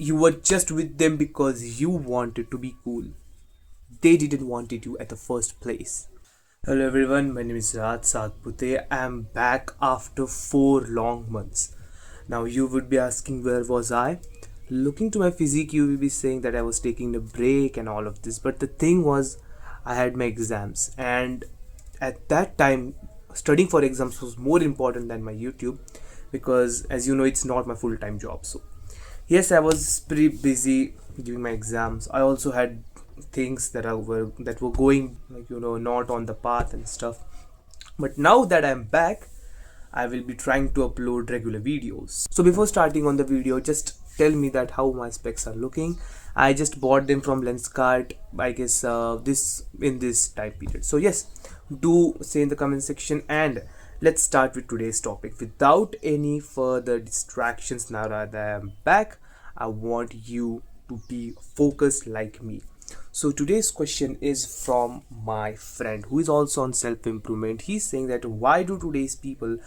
you were just with them because you wanted to be cool. They didn't wanted you at the first place. Hello everyone, my name is Satpute. I am back after 4 long months. Now you would be asking where was I? Looking to my physique, you will be saying that I was taking a break and all of this. But the thing was, I had my exams, and at that time, studying for exams was more important than my YouTube, because as you know, it's not my full-time job. So yes, I was pretty busy giving my exams. I also had things that were going, not on the path and stuff. But now that I'm back, I will be trying to upload regular videos. So before starting on the video, just tell me that how my specs are looking. I just bought them from Lenskart, I guess, this time period. So yes, do say in the comment section, and let's start with today's topic without any further distractions. Now that I am back, I want you to be focused like me. So today's question is from my friend who is also on self-improvement. He's saying that why do today's people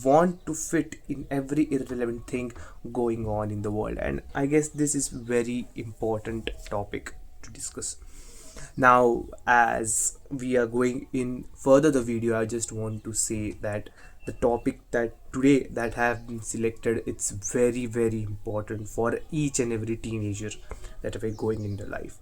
want to fit in every irrelevant thing going on in the world? And I guess this is very important topic to discuss. Now, as we are going in further the video, I just want to say that the topic that today that have been selected, it's very important for each and every teenager that are going in their life.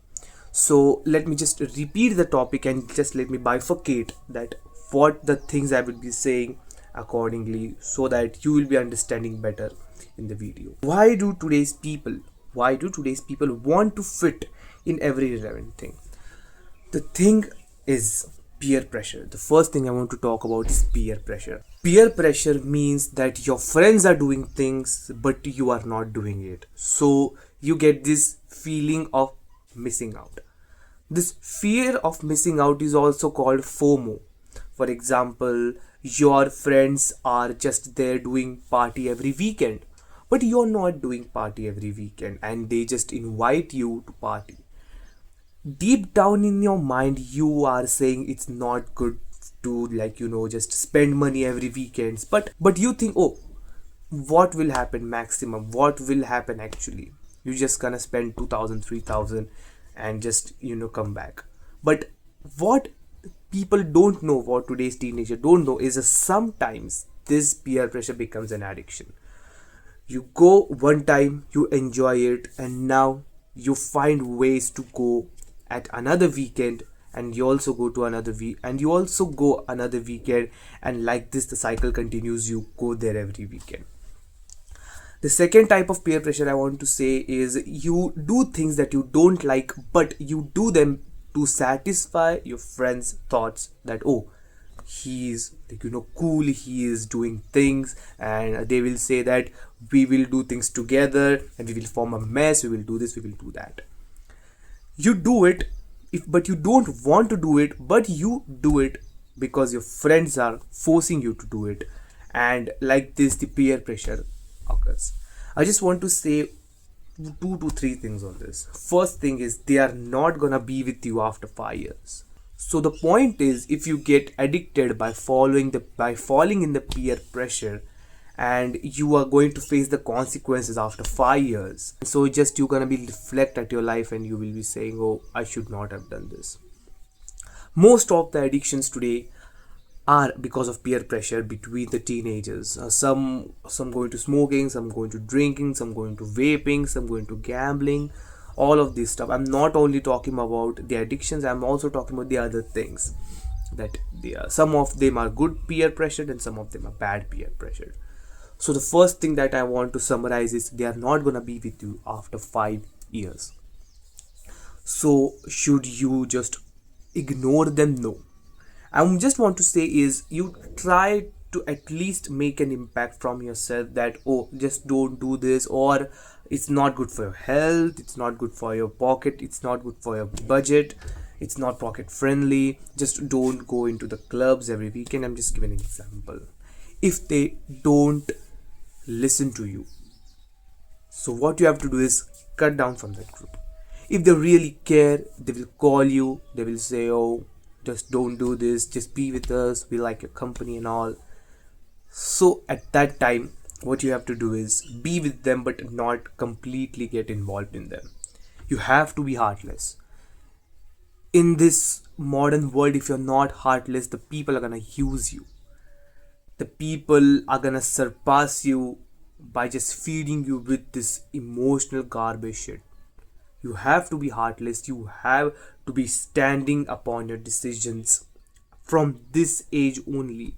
So let me just repeat the topic and just let me bifurcate that what the things I will be saying accordingly, so that you will be understanding better in the video. Why do today's people want to fit in every relevant thing? The thing is peer pressure. The first thing I want to talk about is peer pressure. Peer pressure means that your friends are doing things but you are not doing it. So you get this feeling of missing out. This fear of missing out is also called FOMO. For example, your friends are just there doing party every weekend, but you're not doing party every weekend, and they just invite you to party. Deep down in your mind, you are saying it's not good to, just spend money every weekends, but you think, oh, what will happen maximum, what will happen actually, you just gonna spend 2000, 3000 and just come back. But what people don't know, what today's teenager don't know, is that sometimes this peer pressure becomes an addiction. You go one time, you enjoy it, and now you find ways to go at another weekend, and you also go to another week, and you also go another weekend, and like this the cycle continues. You go there every weekend. The second type of peer pressure I want to say is you do things that you don't like, but you do them to satisfy your friends' thoughts that, oh, he's cool, he is doing things, and they will say that we will do things together and we will form a mess, we will do this, we will do that. You do it, but you don't want to do it, but you do it because your friends are forcing you to do it, and like this the peer pressure occurs. I just want to say 2 to 3 things on this. First thing is, they are not gonna be with you after 5 years. So the point is, if you get addicted by falling in the peer pressure, and you are going to face the consequences after 5 years. So just you're gonna be reflect at your life and you will be saying, oh, I should not have done this. Most of the addictions today are because of peer pressure between the teenagers. Some going to smoking, some going to drinking, some going to vaping, some going to gambling, all of this stuff. I'm not only talking about the addictions, I'm also talking about the other things that some of them are good peer pressure and some of them are bad peer pressure. So the first thing that I want to summarize is, they are not going to be with you after 5 years. So should you just ignore them? No. I just want to say is, you try to at least make an impact from yourself that, oh, just don't do this, or it's not good for your health, it's not good for your pocket, it's not good for your budget, it's not pocket friendly, just don't go into the clubs every weekend. I'm just giving an example. If they don't listen to you, so what you have to do is cut down from that group. If they really care, they will call you, they will say, oh, just don't do this, just be with us, we like your company and all. So at that time, what you have to do is be with them but not completely get involved in them. You have to be heartless. In this modern world, if you're not heartless, the people are gonna use you. The people are gonna surpass you by just feeding you with this emotional garbage shit. You have to be heartless. You have to be standing upon your decisions from this age only.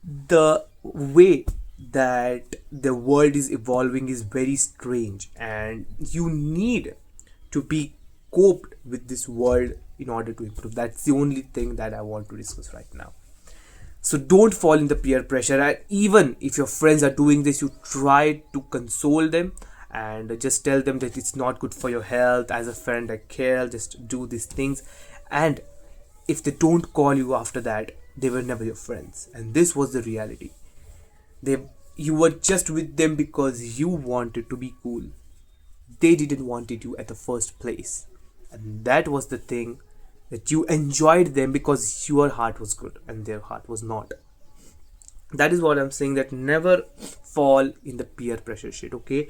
The way that the world is evolving is very strange, and you need to be coped with this world in order to improve. That's the only thing that I want to discuss right now. So don't fall in the peer pressure, and even if your friends are doing this, you try to console them and just tell them that it's not good for your health. As a friend, I care, just do these things. And if they don't call you after that, they were never your friends, and this was the reality. They You were just with them because you wanted to be cool. They didn't wanted you at the first place, and that was the thing, that you enjoyed them because your heart was good and their heart was not. That is what I'm saying, that never fall in the peer pressure shit, okay?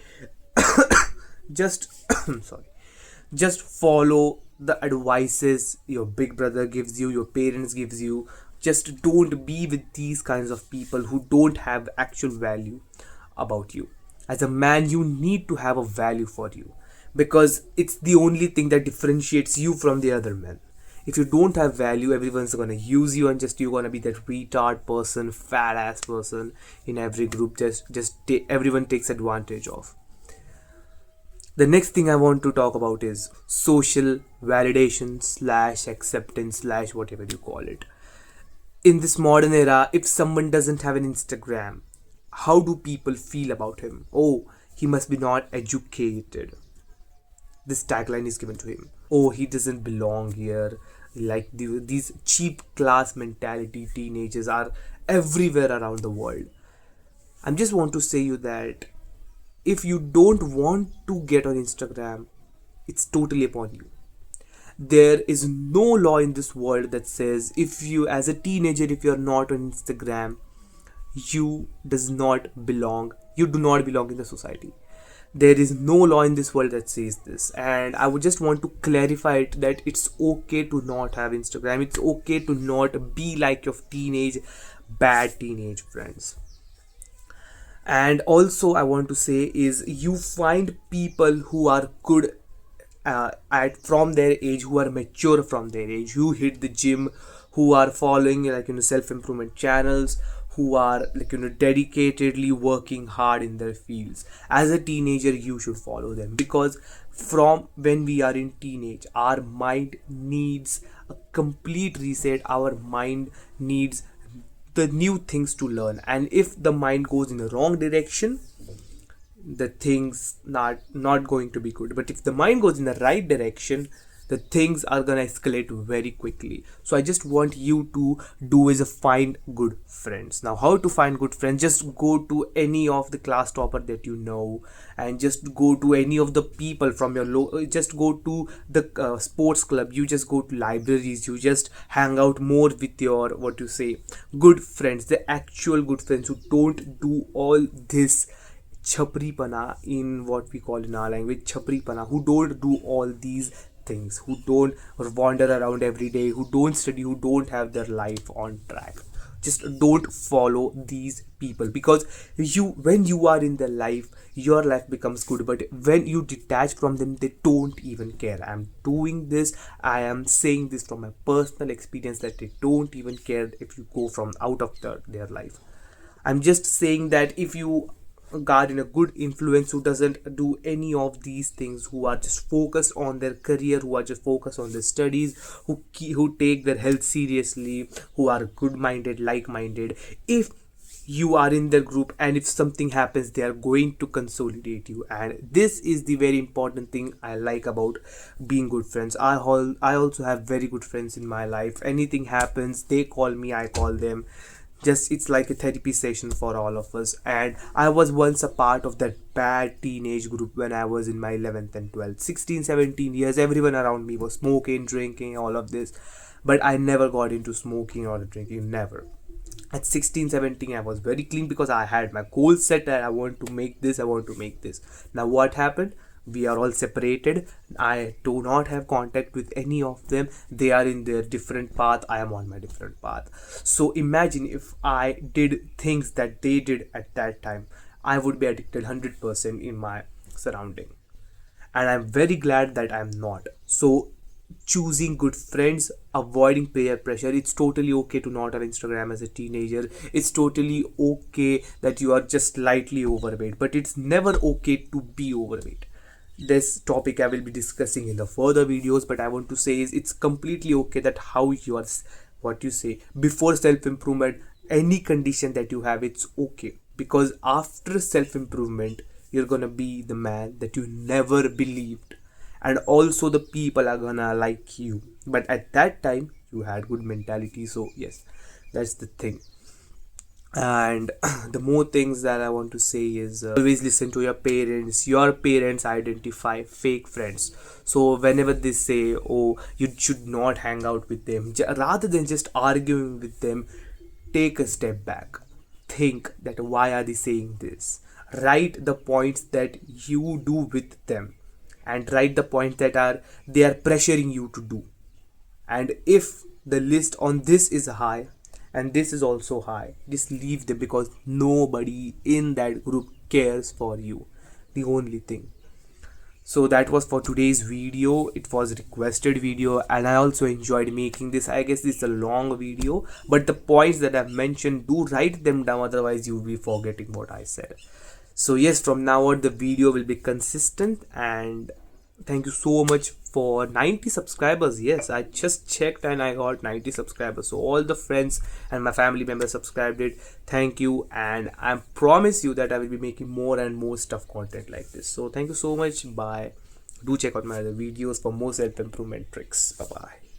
Just sorry, just follow the advices your big brother gives you, your parents gives you. Just don't be with these kinds of people who don't have actual value about you. As a man, you need to have a value for you, because it's the only thing that differentiates you from the other men. If you don't have value, everyone's gonna use you, and just you're gonna be that retard person, fat ass person in every group. Everyone takes advantage of. The next thing I want to talk about is social validation slash acceptance slash whatever you call it. In this modern era, if someone doesn't have an Instagram, how do people feel about him? Oh, he must be not educated. This tagline is given to him. Oh, he doesn't belong here. Like these cheap class mentality teenagers are everywhere around the world. I just want to say you that if you don't want to get on Instagram, it's totally upon you. There is no law in this world that says if you, as a teenager, if you're not on Instagram, you do not belong in the society. There is no law in this world that says this, and I would just want to clarify it, that it's okay to not have Instagram. It's okay to not be like your bad teenage friends. And also I want to say is, you find people who are good at from their age, who are mature from their age, who hit the gym, who are following self-improvement channels, who are dedicatedly working hard in their fields. As a teenager, you should follow them, because from when we are in teenage, our mind needs a complete reset. Our mind needs the new things to learn, and if the mind goes in the wrong direction, the things not going to be good. But if the mind goes in the right direction, the things are gonna escalate very quickly. So I just want you to do is find good friends. Now, how to find good friends? Just go to any of the class topper that you know, and just go to any of the people from your just go to the sports club. You just go to libraries. You just hang out more with your good friends, the actual good friends who don't do all this chapripana, in what we call in our language chapripana, who don't do all these things, who don't wander around every day, who don't study, who don't have their life on track. Just don't follow these people, because when you are in their life, your life becomes good, but when you detach from them, they don't even care. I am saying this from my personal experience, that they don't even care if you go from out of their life. I'm just saying that if you guard in a good influence who doesn't do any of these things, who are just focused on their career, who are just focused on their studies, who take their health seriously, who are good minded, like minded, if you are in their group and if something happens, they are going to consolidate you. And this is the very important thing I like about being good friends. I also have very good friends in my life. Anything happens, they call me, I call them. Just it's like a therapy session for all of us. And I was once a part of that bad teenage group when I was in my 11th and 12th, 16, 17 years. Everyone around me was smoking, drinking, all of this, but I never got into smoking or drinking, never. At 16, 17, I was very clean because I had my goal set and I want to make this, I want to make this. Now what happened? We are all separated. I do not have contact with any of them. They are in their different path, I am on my different path. So imagine if I did things that they did at that time, I would be addicted 100% in my surrounding, and I'm very glad that I'm not. So choosing good friends, avoiding peer pressure. It's totally okay to not have Instagram as a teenager. It's totally okay that you are just slightly overweight, but it's never okay to be overweight. This topic I will be discussing in the further videos, but I want to say is it's completely okay that how you are, what you say, before self improvement, any condition that you have, it's okay, because after self improvement you're gonna be the man that you never believed, and also the people are gonna like you, but at that time you had good mentality. So yes, that's the thing. And the more things that I want to say is, always listen to your parents. Your parents identify fake friends. So whenever they say, oh, you should not hang out with them, rather than just arguing with them, take a step back, think that why are they saying this, write the points that you do with them, and write the points that are they are pressuring you to do. And if the list on this is high and this is also high, just leave them, because nobody in that group cares for you. The only thing. So that was for today's video. It was a requested video and I also enjoyed making this. I guess this is a long video, but the points that I've mentioned, do write them down, otherwise you'll be forgetting what I said. So yes, from now on the video will be consistent. And thank you so much for 90 subscribers. Yes, I just checked and I got 90 subscribers. So all the friends and my family members subscribed it. Thank you, and I promise you that I will be making more and more stuff content like this. So thank you so much. Bye. Do check out my other videos for more self improvement tricks. Bye bye.